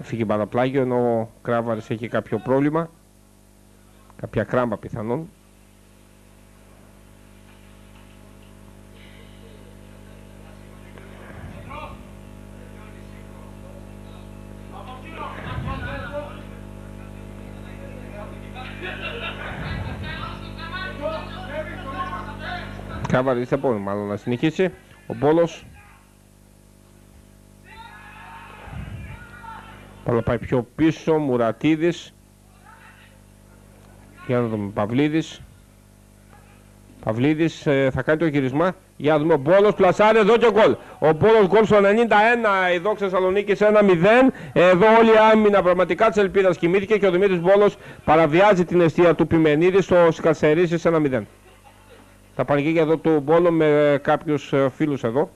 φύγει παραπλάγιο, ενώ ο Κράβαρης έχει κάποιο πρόβλημα, κάποια κράμπα πιθανόν. Κράβαρης δεν μπορεί μάλλον να συνεχίσει. Ο Μπόλος θα πάει πιο πίσω. Μουρατίδης. Για να δούμε. Παυλίδης θα κάνει το γυρισμά. Για να δούμε. Ο Μπόλος πλασάρει εδώ και γκολ. Ο Μπόλος γκολ στο 91. Η Δόξα Θεσσαλονίκης 1-0. Εδώ όλη η άμυνα πραγματικά της ελπίδας κοιμήθηκε και ο Δημήτρης Μπόλος παραβιάζει την αιστεία του Πιμενίδη στο σκασερίσι 1-0. Τα πανηγύρια εδώ του Μπόλο με κάποιους φίλους εδώ.